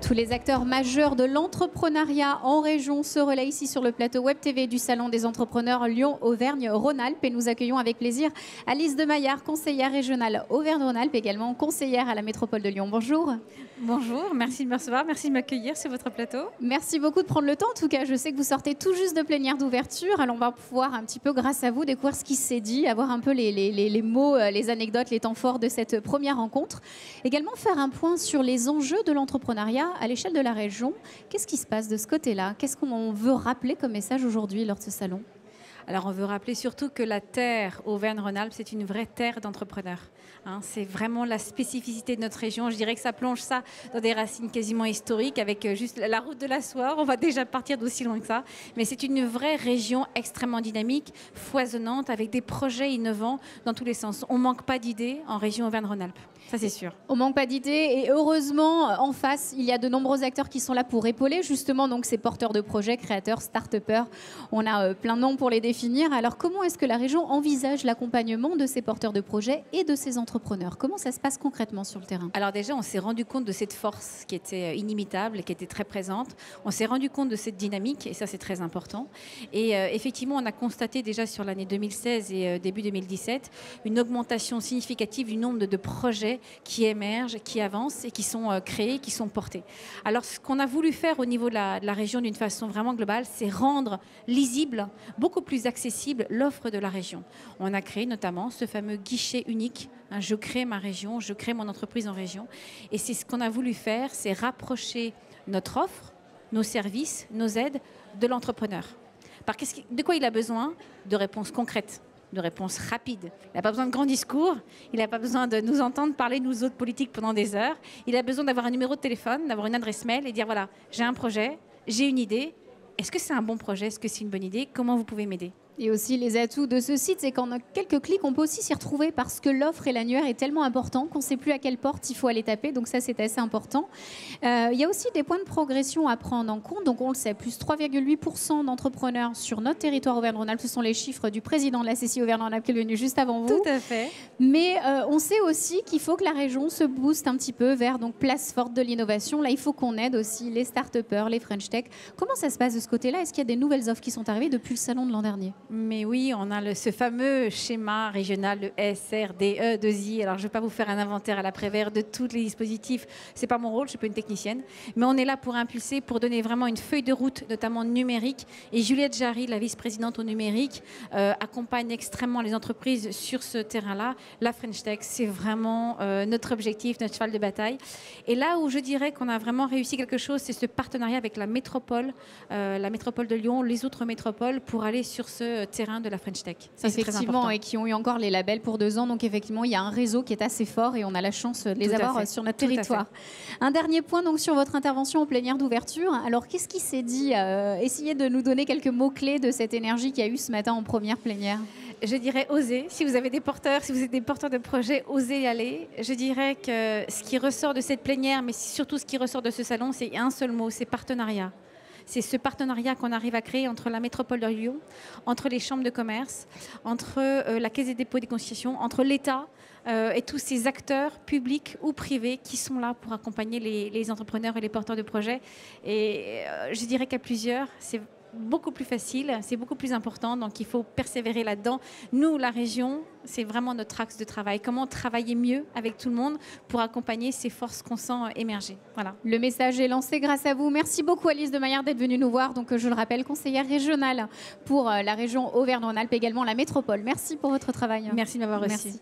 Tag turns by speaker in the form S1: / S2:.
S1: Tous les acteurs majeurs de l'entrepreneuriat en région se relaient ici sur le plateau Web TV du Salon des entrepreneurs Lyon-Auvergne-Rhône-Alpes. Et nous accueillons avec plaisir Alice de Maillard, conseillère régionale Auvergne-Rhône-Alpes, également conseillère à la métropole de Lyon. Bonjour.
S2: Bonjour, merci de me recevoir, merci de m'accueillir sur votre plateau.
S1: Merci beaucoup de prendre le temps. En tout cas, je sais que vous sortez tout juste de plénière d'ouverture. Alors on va pouvoir un petit peu, grâce à vous, découvrir ce qui s'est dit, avoir un peu les mots, les anecdotes, les temps forts de cette première rencontre. Également faire un point sur les enjeux de l'entrepreneuriat à l'échelle de la région. Qu'est-ce qui se passe de ce côté-là? Qu'est-ce qu'on veut rappeler comme message aujourd'hui lors de ce salon?
S2: Alors, on veut rappeler surtout que la terre Auvergne-Rhône-Alpes, c'est une vraie terre d'entrepreneurs. C'est vraiment la spécificité de notre région. Je dirais que ça plonge ça dans des racines quasiment historiques avec juste la route de la soie. On va déjà partir d'aussi loin que ça. Mais c'est une vraie région extrêmement dynamique, foisonnante, avec des projets innovants dans tous les sens. On ne manque pas d'idées en région Auvergne-Rhône-Alpes. Ça, c'est sûr.
S1: On manque pas d'idées et heureusement, en face, il y a de nombreux acteurs qui sont là pour épauler justement donc ces porteurs de projets, créateurs, start-upers. On a plein de noms pour les définir. Alors, comment est-ce que la région envisage l'accompagnement de ces porteurs de projets et de ces entrepreneurs? Comment ça se passe concrètement sur le terrain?
S2: Alors déjà, on s'est rendu compte de cette force qui était inimitable et qui était très présente. On s'est rendu compte de cette dynamique et ça, c'est très important. Et effectivement, on a constaté déjà sur l'année 2016 et début 2017 une augmentation significative du nombre de projets qui émergent, qui avancent et qui sont créés, qui sont portés. Alors, ce qu'on a voulu faire au niveau de la région d'une façon vraiment globale, c'est rendre lisible, beaucoup plus accessible l'offre de la région. On a créé notamment ce fameux guichet unique. Je crée ma région, je crée mon entreprise en région. Et c'est ce qu'on a voulu faire, c'est rapprocher notre offre, nos services, nos aides de l'entrepreneur. De quoi il a besoin? De réponses concrètes, de réponses rapides. Il n'a pas besoin de grands discours, il n'a pas besoin de nous entendre parler, nous autres politiques, pendant des heures. Il a besoin d'avoir un numéro de téléphone, d'avoir une adresse mail et dire voilà, j'ai un projet, j'ai une idée. Est-ce que c'est un bon projet? Est-ce que c'est une bonne idée? Comment vous pouvez m'aider?
S1: Et aussi, les atouts de ce site, c'est qu'en quelques clics, on peut aussi s'y retrouver parce que l'offre et l'annuaire est tellement important qu'on ne sait plus à quelle porte il faut aller taper. Donc ça, c'est assez important. Il y a aussi des points de progression à prendre en compte. Donc on le sait, plus 3,8% d'entrepreneurs sur notre territoire Auvergne-Rhône-Alpes. Ce sont les chiffres du président de la CCI Auvergne-Rhône-Alpes qui est venu juste avant vous.
S2: Tout à fait.
S1: Mais on sait aussi qu'il faut que la région se booste un petit peu vers donc place forte de l'innovation. Là, il faut qu'on aide aussi les start-upers, les French Tech. Comment ça se passe de ce côté-là? Est-ce qu'il y a des nouvelles offres qui sont arrivées depuis le salon de l'an dernier?
S2: Mais oui, on a ce fameux schéma régional, le SRDE2I. Alors, je ne vais pas vous faire un inventaire à l'après-vert de tous les dispositifs. Ce n'est pas mon rôle, je ne suis pas une technicienne. Mais on est là pour impulser, pour donner vraiment une feuille de route, notamment numérique. Et Juliette Jarry, la vice-présidente au numérique, accompagne extrêmement les entreprises sur ce terrain-là. La French Tech, c'est vraiment notre objectif, notre cheval de bataille. Et là où je dirais qu'on a vraiment réussi quelque chose, c'est ce partenariat avec la métropole de Lyon, les autres métropoles, pour aller sur ce terrain de la French Tech. Ça, c'est très important.
S1: Et qui ont eu encore les labels pour 2 ans. Donc effectivement, il y a un réseau qui est assez fort et on a la chance de les avoir sur notre territoire. Un dernier point donc sur votre intervention en plénière d'ouverture. Alors qu'est-ce qui s'est dit? Essayez de nous donner quelques mots-clés de cette énergie qu'il y a eu ce matin en première plénière.
S2: Je dirais oser. Si vous avez des porteurs, si vous êtes des porteurs de projets, osez y aller. Je dirais que ce qui ressort de cette plénière, mais surtout ce qui ressort de ce salon, c'est un seul mot, c'est partenariat. C'est ce partenariat qu'on arrive à créer entre la métropole de Lyon, entre les chambres de commerce, entre la Caisse des dépôts et des consignations, entre l'État et tous ces acteurs publics ou privés qui sont là pour accompagner les entrepreneurs et les porteurs de projets. Et je dirais qu'à plusieurs, c'est beaucoup plus facile, c'est beaucoup plus important, donc il faut persévérer là-dedans. Nous, la région, c'est vraiment notre axe de travail. Comment travailler mieux avec tout le monde pour accompagner ces forces qu'on sent émerger. Voilà.
S1: Le message est lancé grâce à vous. Merci beaucoup Alice de Maillard d'être venue nous voir. Donc je le rappelle, conseillère régionale pour la région Auvergne-Rhône-Alpes, également la métropole. Merci pour votre travail.
S2: Merci de m'avoir reçu.
S1: Merci.